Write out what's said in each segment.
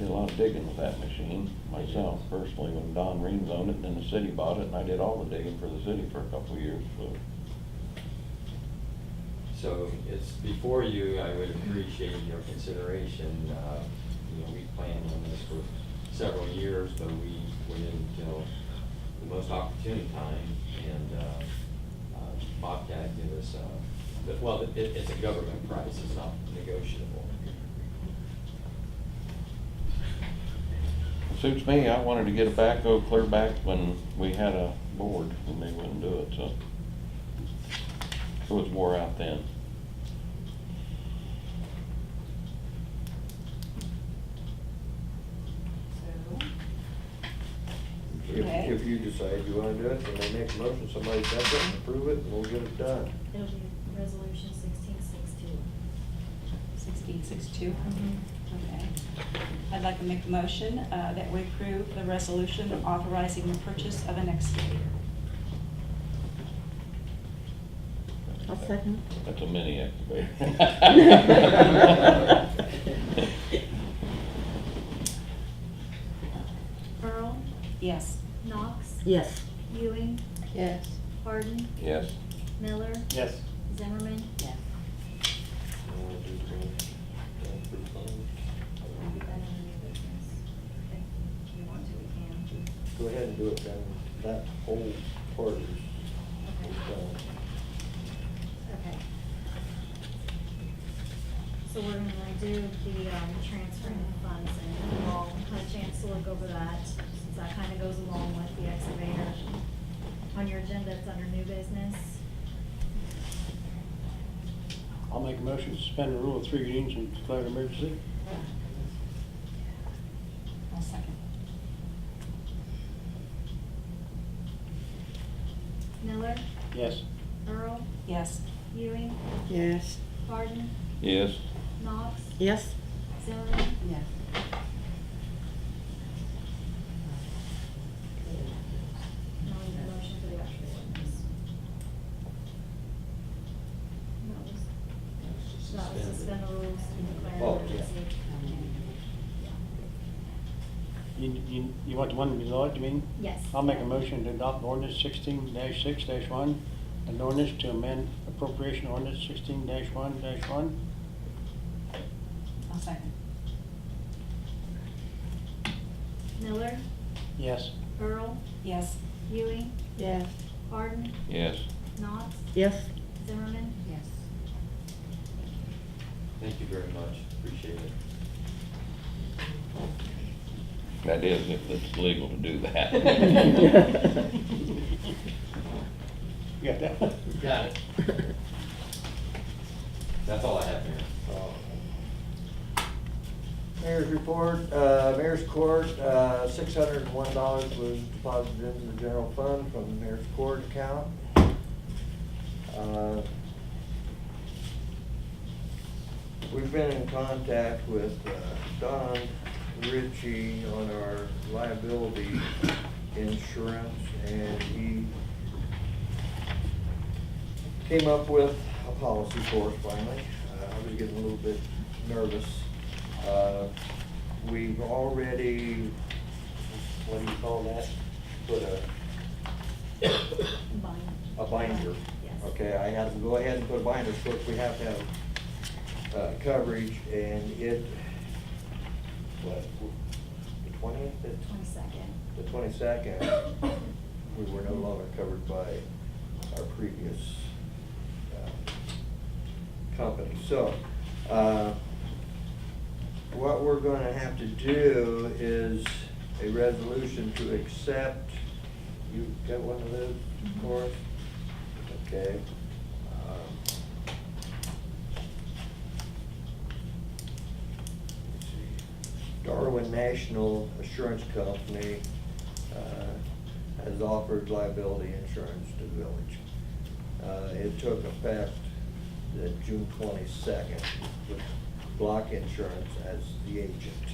did a lot of digging with that machine myself personally when Don Reams owned it, and then the city bought it, and I did all the digging for the city for a couple of years, so. So it's before you, I would appreciate your consideration. We planned on this for several years, but we waited until the most opportune time, and Bobcat gave us, it's a government price, it's not negotiable. Suits me. I wanted to get a backhoe clear back when we had a board, and they wouldn't do it, so. It was wore out then. Okay. If you decide you wanna do it, then they make a motion, somebody second it, approve it, and we'll get it done. It'll be resolution 1662. 1662? Okay. I'd like to make a motion that we approve the resolution authorizing the purchase of an excavator. I'll second. That's a mini excavator. Earl, Yes. Knox, Yes. Ewing, Yes. Hardin, Yes. Miller, Yes. Zimmerman. Yes. I'll do that in the new business. If you want to, we can. Go ahead and do it then, that whole part is done. Okay. So we're gonna do the transferring of funds, and we've all had a chance to look over that, since that kinda goes along with the excavator. On your agenda, it's under new business. I'll make a motion to suspend the rule of 3 readings and declare an emergency. I'll second. Miller, Yes. Earl, Yes. Ewing, Yes. Hardin, Yes. Knox, Yes. Zimmerman. Yes. Now we need a motion for the actual ordinance. That was suspend the rules and declare Oh, an emergency. You want the one below it, you mean? Yes. I'll make a motion to adopt ordinance 16-6-1, an ordinance to amend appropriation ordinance 16-1-1. I'll second. Miller, Yes. Earl, Yes. Ewing, Yes. Hardin, Yes. Knox, Yes. Zimmerman. Yes. Thank you very much, appreciate it. That is, if it's legal to do that. You got that? Got it. That's all I have, Mayor. Mayor's report, Mayor's Court, $601 was deposited into the general fund from the Mayor's Court account. We've been in contact with Don Ritchie on our liability insurance, and he came up with a policy for us finally. I was getting a little bit nervous. We've already, what do you call that? Put a binder. Yes. Okay, I had to go ahead and put a binder, so we have to have coverage, and it, what, the 20th? 22nd. The 22nd, we were no longer covered by our previous company. So, what we're gonna have to do is a resolution to accept, you got one of those, of course? Okay. Let's see. Darwin National Assurance Company has offered liability insurance to the village. It took effect June 22nd with Block Insurance as the agent.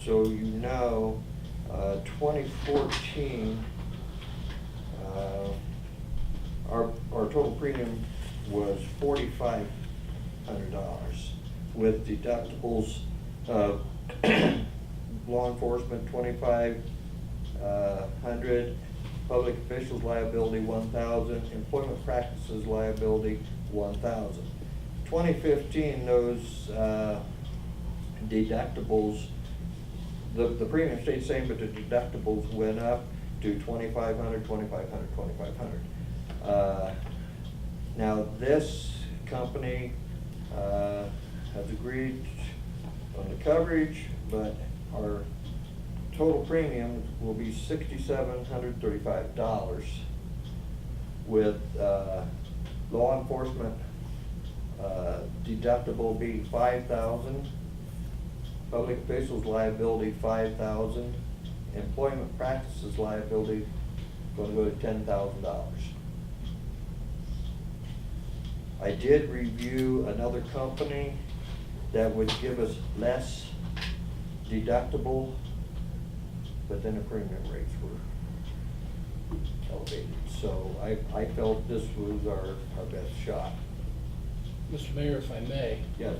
So 2014, our total premium was $4,500. with deductibles of law enforcement 2,500, public officials liability 1,000, employment practices liability 1,000. 2015, those deductibles, the premium stayed the same, but the deductibles went up to 2,500, 2,500, 2,500. Now this company has agreed on the coverage, but our total premium will be $6,735 with law enforcement deductible being $5,000, public officials liability $5,000, employment practices liability going to go to $10,000. I did review another company that would give us less deductible, but then the premium rates were elevated. So I felt this was our best shot. Mr. Mayor, if I may, Yes.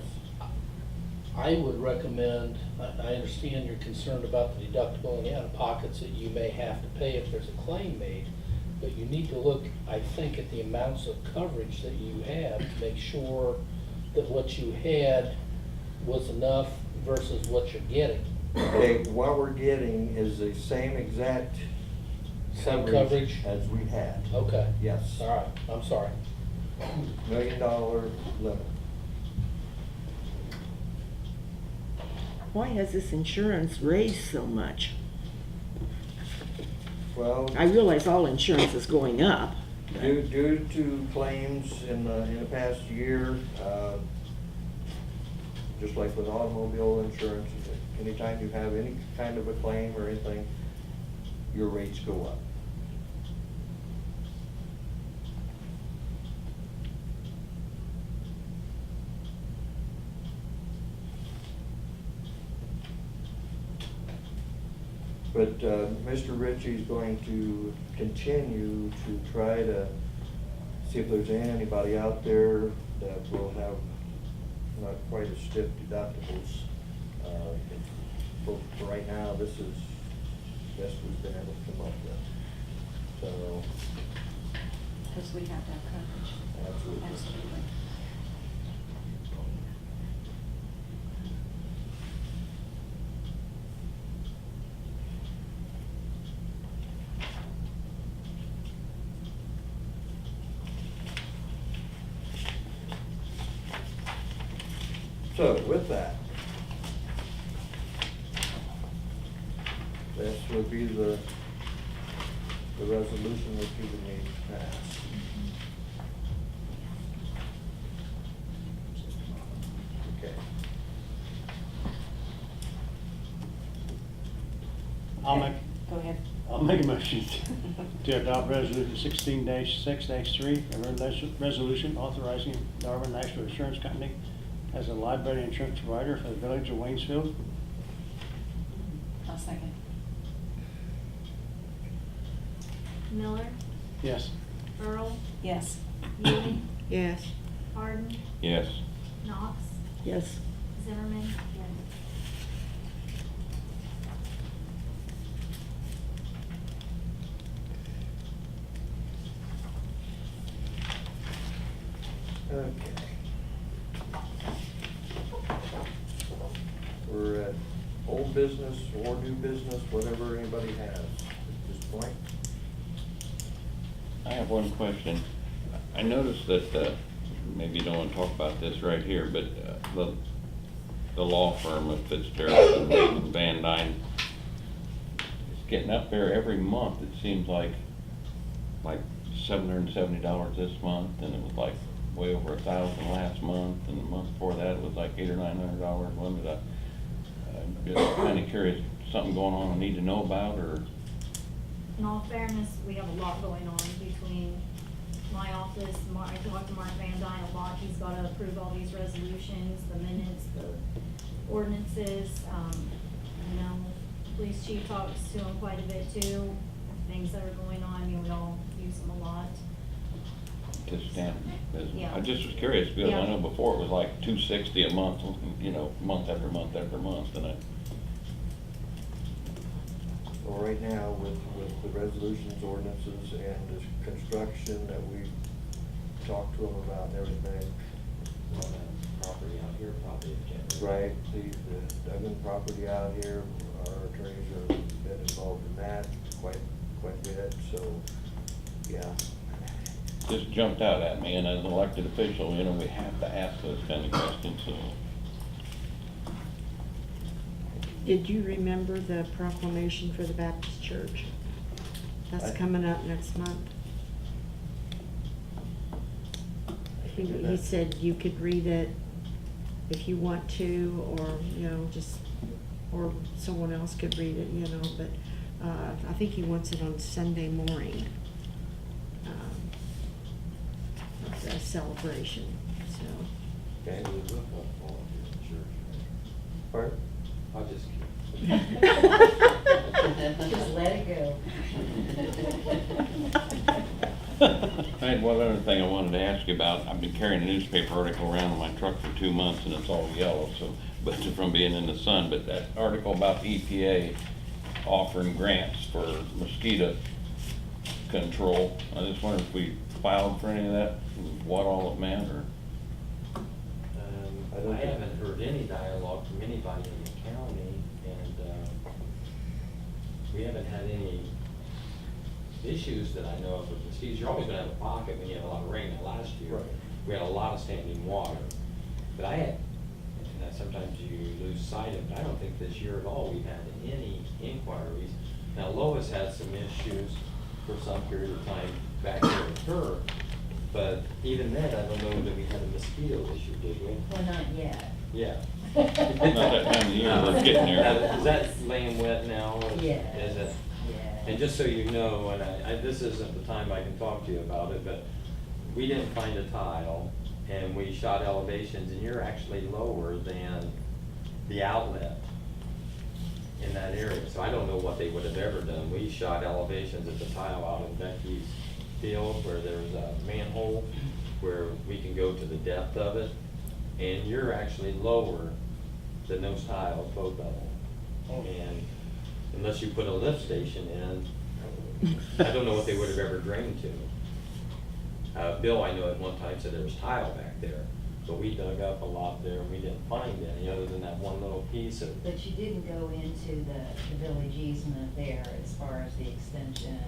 I would recommend, I understand you're concerned about the deductible and the out-of-pockets that you may have to pay if there's a claim made, but you need to look, I think, at the amounts of coverage that you have to make sure that what you had was enough versus what you're getting. Okay, what we're getting is the same exact Same coverage? as we had. Okay. Yes. All right, I'm sorry. $1 million limit. Why has this insurance raised so much? Well, I realize all insurance is going up. due to claims in the past year, just like with automobile insurance, anytime you have any kind of a claim or anything, your rates go up. But Mr. Ritchie's going to continue to try to see if there's anybody out there that will have not quite as stiff deductibles. For right now, this is best we've been able to come up with. So, Because we have to have coverage. absolutely. Absolutely. So with that, this would be the resolution that you would need to pass. Okay. Go ahead. I'll make a motion to adopt resolution 16-6-3, a resolution authorizing Darwin National Insurance Company as a liability insurance provider for the village of Waynesfield. I'll second. Miller, Yes. Earl, Yes. Ewing, Yes. Harden, Yes. Knox, Yes. Zimmerman, yes. Okay. We're at old business or new business, whatever anybody has at this point. I have one question. I noticed that, maybe you don't want to talk about this right here, but the law firm of Fitzgerald and Van Dyne is getting up there every month. It seems like $770 this month, and it was like way over $1,000 last month, and the month before that it was like $800 or $900. I'm just kind of curious, something going on I need to know about, or? In all fairness, we have a lot going on between my office, I talked to Mark Van Dyne a lot, he's gotta approve all these resolutions, the minutes, the ordinances, you know, police chief talks to him quite a bit too, things that are going on, you know, we all use them a lot. to Stanton. Yeah. I just was curious, because I Yeah. know before it was like $260 a month, you know, month after month after month, and I, Well, right now, with the resolutions, ordinances, and the construction that we talked to them about and everything, Well, that property out here probably can't. right, the Duggan property out here, our attorneys have been involved in that quite a bit, so, yeah. just jumped out at me, and as an elected official, you know, we have to ask those kind of questions, so. Did you remember the proclamation for the Baptist Church? That's I- coming up next month. He said you could read it if you want to, or, you know, just, or someone else could read it, you know, but, I think he wants it on Sunday morning. It's a celebration, so. Okay. So we look up volunteer in church, Pardon? right? I'll just. Just let it go. I had one other thing I wanted to ask you about. I've been carrying a newspaper article around in my truck for 2 months, and it's all yellow, so, but from being in the sun, but that article about EPA offering grants for mosquito control, I just wondered if we filed for any of that, what all it meant, or? I don't I think- haven't heard any dialogue from anybody in the county, and, we haven't had any issues that I know of with mosquitoes. You're always gonna have a pocket when you have a lot of rain. Now, last year, Right. we had a lot of standing water. But I had, and that sometimes you lose sight of, but I don't think this year at all we've had any inquiries. Now, Lois had some issues for some period of time back there with her, but even then, I don't know that we had a mosquito issue, did we? Well, not yet. Yeah. Not that time of year, we're getting there. Is that laying wet now? Yes. Is it? Yeah. And just so you know, and this isn't the time I can talk to you about it, but we didn't find a tile, and we shot elevations, and you're actually lower than the outlet in that area. So I don't know what they would have ever done. We shot elevations at the tile out in Becky's field where there's a manhole where we can go to the depth of it, and you're actually lower than those tiles, both of them. And unless you put a lift station in, I don't know what they would have ever drained to. Bill, I know at one time said there was tile back there, but we dug up a lot there and we didn't find any other than that one little piece of. But you didn't go into the village easement there as far as the extension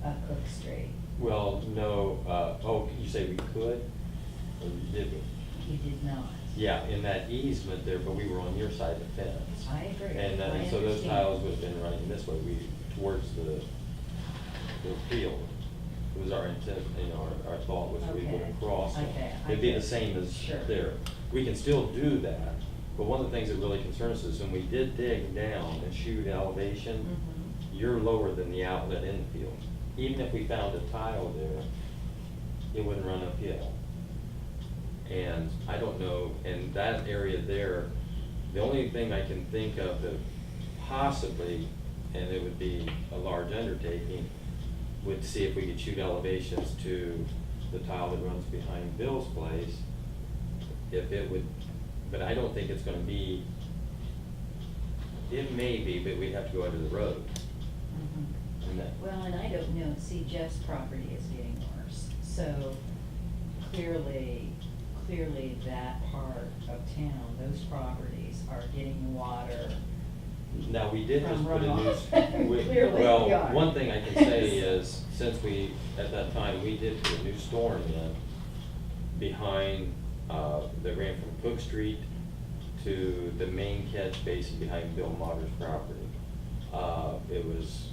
of Cook Street. Well, no, oh, you say we could? Or did we? You did not. Yeah, in that easement there, but we were on your side of the fence. I agree. And I so those understand. tiles would have been running this way, towards the field. It was our intent, you know, our thought was we would Okay. have crossed it. Okay, I It'd be the get it. same as Sure. there. We can still do that, but one of the things that really concerns us, when we did dig down and shoot elevation, Mhm. you're lower than the outlet infield. Even if we found a tile there, it wouldn't run uphill. And I don't know, in that area there, the only thing I can think of that possibly, and it would be a large undertaking, would see if we could shoot elevations to the tile that runs behind Bill's place. If it would, but I don't think it's gonna be, it may be, but we'd have to go under the road. Mhm. And that, Well, and I don't know, see, Jeff's property is getting worse, so clearly that part of town, those properties are getting water. now, we did just From put a runoff. new, Clearly we well, are. one thing I can say is, since we, at that time, we did put a new storm in behind, that ran from Cook Street to the main catch basin behind Bill Motter's property. It was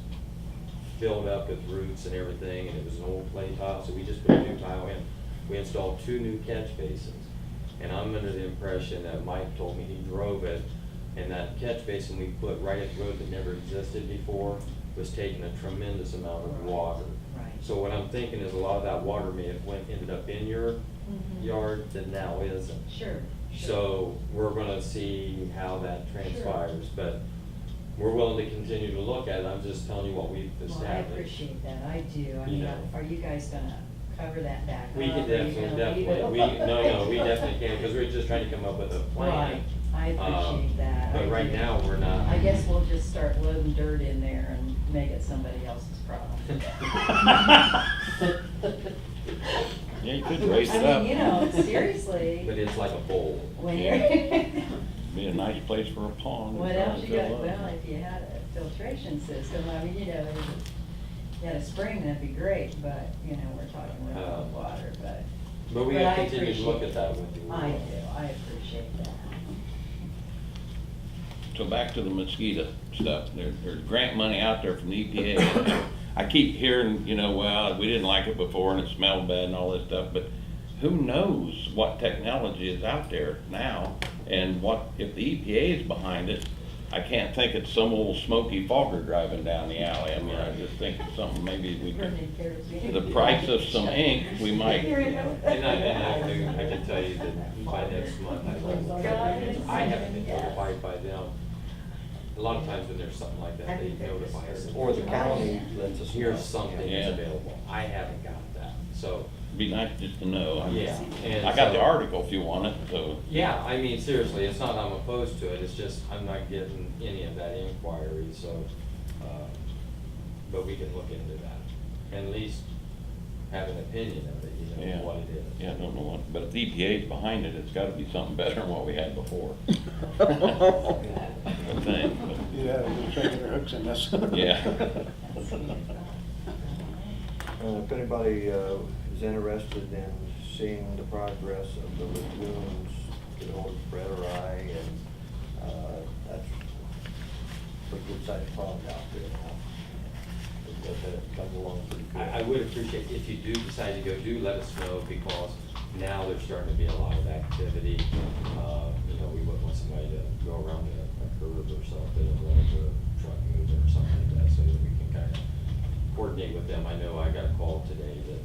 filled up with roots and everything, and it was an old clay tile, so we just put a new tile in. We installed 2 new catch basins, and I'm under the impression that Mike told me he drove it, and that catch basin we put right at the road that never existed before was taking a tremendous amount of water. Right. So what I'm thinking is a lot of that water may have ended up in your Mhm. yard that now isn't. Sure. So we're gonna see how that transpires, but we're willing to continue to look at it. I'm just telling you what we've Well, I established. appreciate that, I do. I You mean, know. are you guys gonna cover that back up? We can Or are you definitely, gonna leave it no, we definitely can, because we're just trying to come up with a plan. Right, I appreciate that. But I right do. now, we're not. I guess we'll just start loading dirt in there and make it somebody else's problem. Yeah, you could raise I it mean, up. you know, seriously, But it's like a bowl. when you're. Be a nice place for a pond. What to else you got, fill up. well, if you had a filtration system, I mean, you know, if you had a spring, that'd be great, but, you know, we're talking real water, but. But we I have continued to look appreciate- at that with you. I do, I appreciate that. So back to the mosquito stuff, there's grant money out there from the EPA. I keep hearing, you know, well, we didn't like it before and it smelled bad and all this stuff, but who knows what technology is out there now? And what, if the EPA is behind it, I can't think it's some old smoky fogger driving down the alley. I mean, I just think it's something maybe we could, the price of some ink, we might. And I can tell you that by next month, I haven't been notified by them. A lot of times when there's something like that, they notify us. Or the county lets us know. Here's something that's Yeah. available. I haven't got that, so. Be nice just to know. I mean, Yeah, and I got the so- article if you want it, so. Yeah, I mean, seriously, it's not I'm opposed to it, it's just I'm not getting any of that inquiry, so, but we can look into that. And at least have an opinion of it, you know, Yeah. what it is. Yeah, I don't know what, but if the EPA's behind it, it's gotta be something better than what we had before. I think, but, Yeah, they're trying their hooks in this. yeah. If anybody is interested in seeing the progress of the lagoons, get hold of Brett or I, and that's a good sized pond out there now. It comes along pretty good. I would appreciate, if you do decide to go, do let us know, because now there's starting to be a lot of activity. You know, we wouldn't want somebody to go around a curve or something, or run into a truck moving or something like that, so that we can kind of coordinate with them. I know I got a call today that,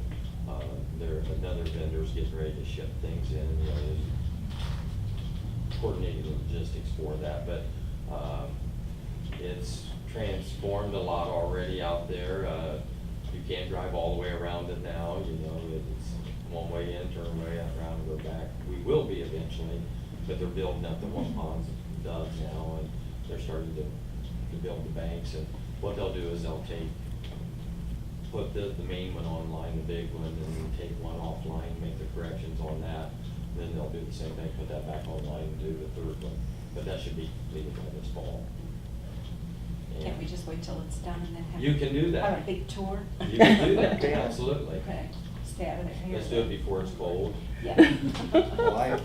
another vendor's getting ready to ship things in, and, you know, there's coordinating the logistics for that, but, it's transformed a lot already out there. You can't drive all the way around it now, you know, it's one way in, turn way out, around and go back. We will be eventually, but they're building up the one ponds does now, and they're starting to build the banks, and what they'll do is they'll put the main one online, the big one, and then take one offline, make the corrections on that. Then they'll do the same thing, put that back online and do the third one, but that should be completed by this fall. Can't we just wait till it's done and then have? You can do that. Have a big tour? You can do that, Yeah. absolutely. Okay, stay out of there. Let's do it before it's cold. Yeah. Well,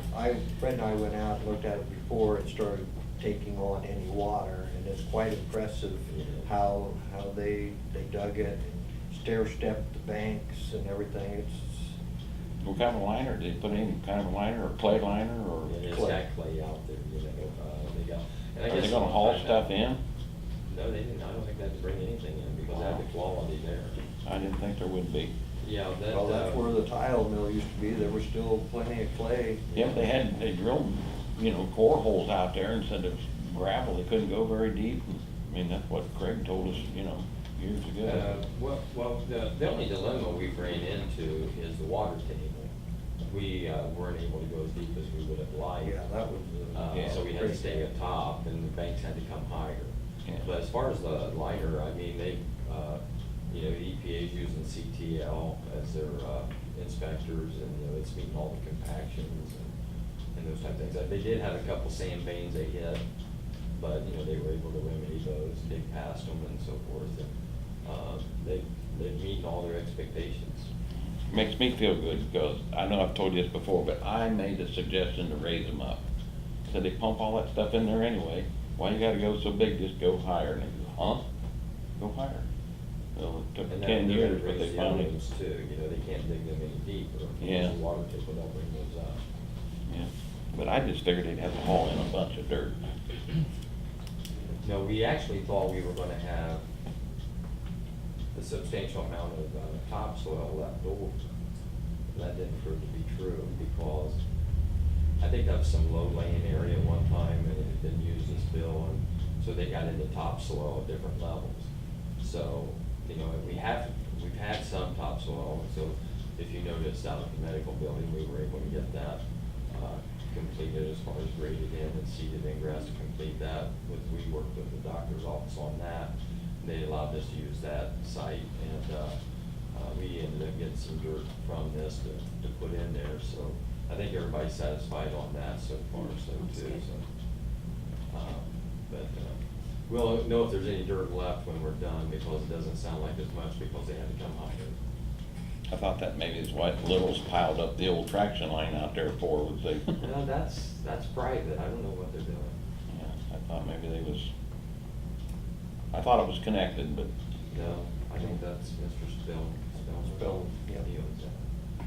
Fred and I went out and looked at it before and started taking on any water, and it's quite impressive how they dug it and stair-stepped the banks and everything. It's, What kind of liner, did they put any kind of liner, or clay liner, or? And it's Clay. got clay out there, you know, they got. and I Are they guess gonna haul sometimes- stuff in? No, they didn't, I don't think they had to bring anything in, because they had the quality there. I didn't think there would be. Yeah, that. well, that's where the tile mill used to be. There was still plenty of clay. Yeah, they drilled, you know, core holes out there and said it was gravel, they couldn't go very deep. I mean, that's what Craig told us, you know, years ago. Well, the only dilemma we've ran into is the water table. We weren't able to go as deep as we would have liked. Yeah, that was. Yeah. So we had to stay at top, and the banks had to come higher. Yeah. But as far as the liner, I mean, they, you know, the EPA's using CTL as their inspectors, and, you know, it's meeting all the compactions and those type of things. They did have a couple sand veins they hit, but, you know, they were able to remedy those, dig past them and so forth, and they're meeting all their expectations. Makes me feel good, because I know I've told you this before, but I made a suggestion to raise them up. Said they pump all that stuff in there anyway, why you gotta go so big, just go higher, and they go, huh? Go higher. Well, it took And 10 they're years, gonna but raise they the other finally, ones too, you know, they can't dig them any deeper. Yeah. The water table, they'll bring those up. yeah, but I just figured they'd have to haul in a bunch of dirt. No, we actually thought we were gonna have a substantial amount of topsoil left over. That didn't prove to be true, because I think that was some low-lying area at one time, and it had been used as fill, and so they got into topsoil at different levels. So, you know, we've had some topsoil, so if you noticed out at the medical building, we were able to get that completed as far as graded in and seeded ingress to complete that. We worked with the doctor's office on that. They allowed us to use that site, and we ended up getting some dirt from this to put in there. So I think everybody's satisfied on that so far, so That's too. good. So, but we'll know if there's any dirt left when we're done, because it doesn't sound like as much because they had to come out here. I thought that maybe is what Little's piled up the old traction line out there for, was they? No, that's private. I don't know what they're doing. Yeah, I thought maybe they was, I thought it was connected, but. No, I think that's Mr. Spill, yeah. he owns that.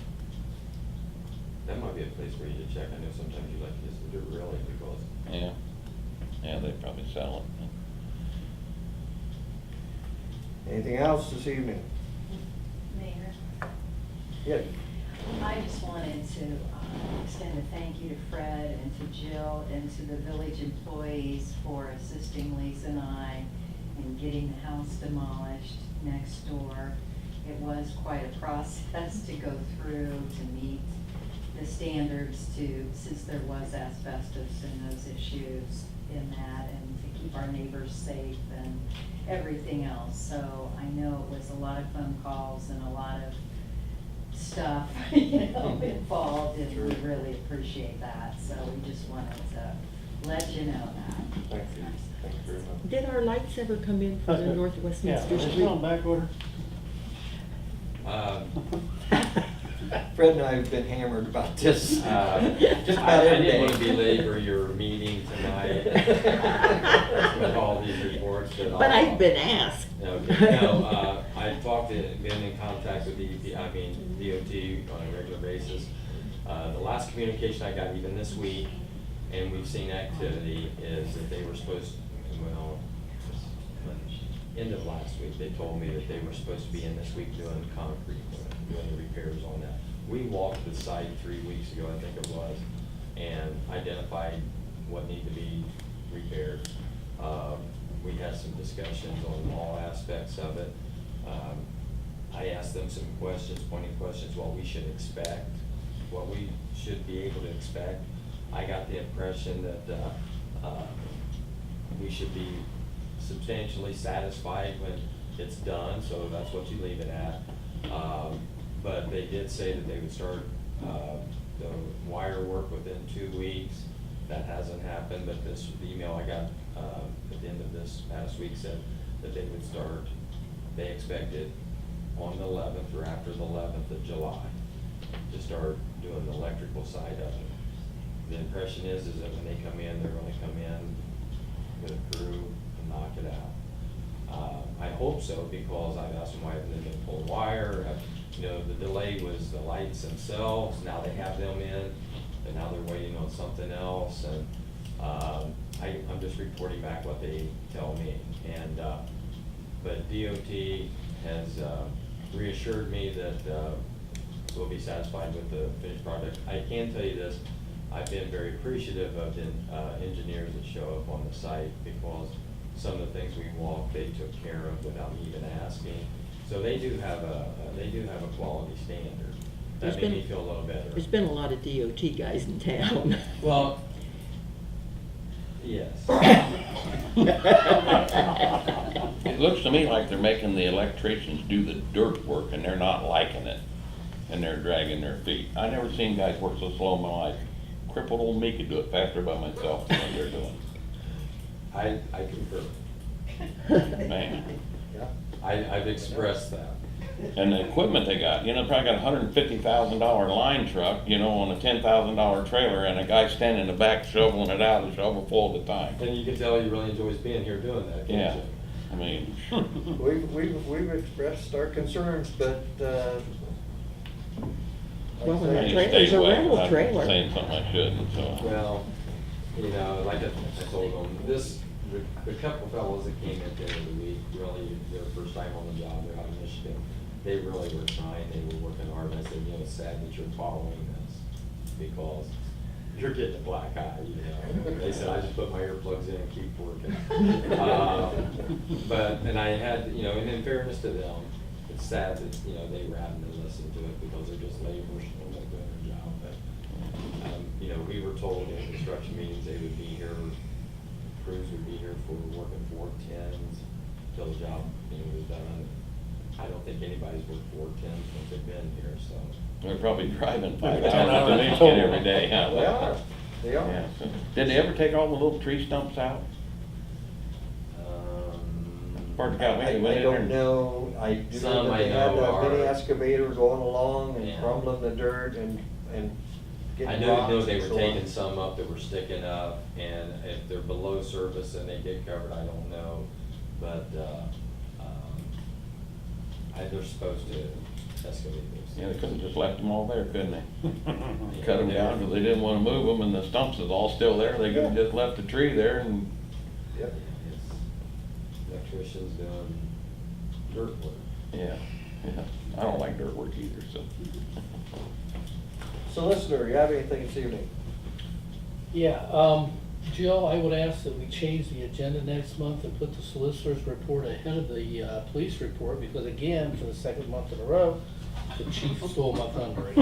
That might be a place where you should check. I know sometimes you like to just do it really because. Yeah, yeah, they probably sell it. Anything else this evening? Mayor, Yes. I just wanted to extend a thank you to Fred and to Jill and to the village employees for assisting Lisa and I in getting the house demolished next door. It was quite a process to go through to meet the standards since there was asbestos and those issues in that, and to keep our neighbors safe and everything else. So I know it was a lot of phone calls and a lot of stuff, involved, and we really appreciate that. So we just wanted to let you know that. Thank you. Thank you very much. Did our lights ever come in for the Northwest Yeah, Westminster is it Street? still on back order? Fred and I have been hammered about this. Just I about every didn't want to day. belabor your meeting tonight with all these reports. But I've been asked. Okay, no, I been in contact with DOT on a regular basis. The last communication I got even this week, and we've seen activity, is that they were supposed, end of last week, they told me that they were supposed to be in this week doing concrete work, doing the repairs on that. We walked the site 3 weeks ago, I think it was, and identified what needed to be repaired. We had some discussions on all aspects of it. I asked them some questions, pointing questions, what we should expect, what we should be able to expect. I got the impression that we should be substantially satisfied when it's done, so that's what you leave it at. But they did say that they would start the wire work within 2 weeks. That hasn't happened, but the email I got at the end of this past week said that they would start, they expected on the 11th or after the 11th of July to start doing the electrical side of it. The impression is that when they come in, they're going to come in with a crew and knock it out. I hope so, because I've asked them why they didn't pull wire. The delay was the lights themselves. Now they have them in, and now they're waiting on something else. And I'm just reporting back what they tell me. And but DOT has reassured me that we'll be satisfied with the finished product. I can tell you this. I've been very appreciative of the engineers that show up on the site, because some of the things we walked, they took care of without me even asking. So they do have a quality standard. That made me feel a little better. There's been a lot of DOT guys in town. Well, yes. It looks to me like they're making the electricians do the dirt work, and they're not liking it, and they're dragging their feet. I never seen guys work so slow in my life. Crippled old me could do it faster by myself than what they're doing. I concur. Man. Yeah. I've expressed that. And the equipment they got, probably got a $150,000 line truck, on a $10,000 trailer, and a guy standing in the back shoveling it out, a shovel full at a time. And you can tell he really enjoys being here doing that, can't Yeah, you? I mean, We've expressed our concerns, but, Well, when like I that say, trailer's stay a away rental without trailer. saying something I shouldn't, so. Well, like I told them, the couple fellows that came in at the end of the week, really, their first time on the job, they're out of Michigan. They really were trying, they were working hard. I said, it's sad that you're following this, because you're getting a black eye, They said, I just put my earplugs in and keep working. And I had, and in fairness to them, it's sad that, you know, they were having to listen to it because they're just laborers and they're doing their job, but, you know, we were told in construction meetings they would be here, crews would be here for working 4-10s till the job, you know, was done. I don't think anybody's worked 4-10s since they've been here, so. They're probably driving 5 10 hours to hours Michigan total. every day, huh? They are, they are. Yeah. Did they ever take all the little tree stumps out? Pardon me, I they went in there don't and- know, I do Some know that I they had know a mini are- excavator going along and Yeah. crumbling the dirt and I getting know rocks they and were so on. taking some up that were sticking up, and if they're below surface and they get covered, I don't know. But, they're supposed to excavate those. Yeah, they couldn't just left them all there, couldn't they? Yeah, Cut them they down were- because they didn't want to move them and the stumps is all still there. They could have just left the tree there and, Yep. It's electricians doing dirt work. yeah. I don't like dirt work either, so. Solicitor, you have anything this evening? Yeah, Jill, I would ask that we change the agenda next month and put the solicitor's report ahead of the police report, because again, for the second month in a row, the chief stole my thunder. If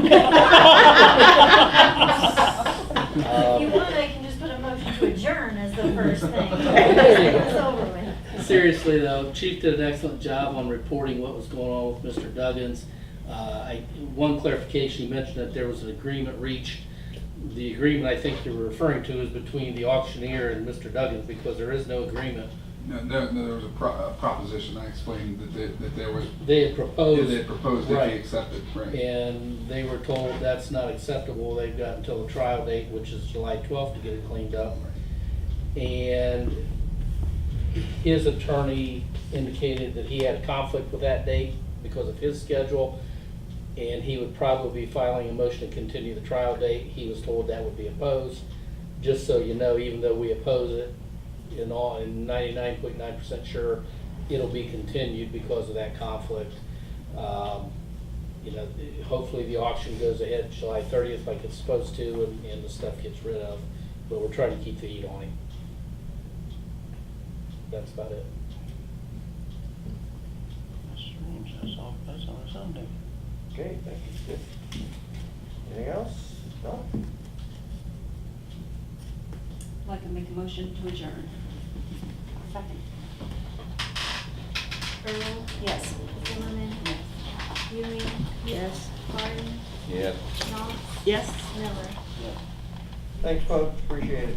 you want, I can just put a motion to adjourn as the first thing. There you go. It's over with. Seriously though, Chief did an excellent job on reporting what was going on with Mr. Duggins. One clarification, you mentioned that there was an agreement reached. The agreement I think you were referring to is between the auctioneer and Mr. Duggins, because there is no agreement. No, there was a proposition, I explained that there was, They had proposed. they had proposed if Right. he accepted, right? And they were told that's not acceptable. They've got until the trial date, which is July 12th, to get it cleaned up. And his attorney indicated that he had a conflict with that date because of his schedule, and he would probably be filing a motion to continue the trial date. He was told that would be opposed. Just so you know, even though we oppose it, in 99.9% sure it'll be continued because of that conflict. You know, hopefully the auction goes ahead July 30th like it's supposed to, and the stuff gets rid of, but we're trying to keep the heat on him. That's about it. That's strange, that's on a Sunday. Okay, thank you, Skip. Anything else? No? I'd like to make a motion to adjourn. Second. Earl, Yes. Zimmerman, Ewing, Yes. Harden, Yes. Knox, Yes. Miller. Thanks, folks, appreciate it.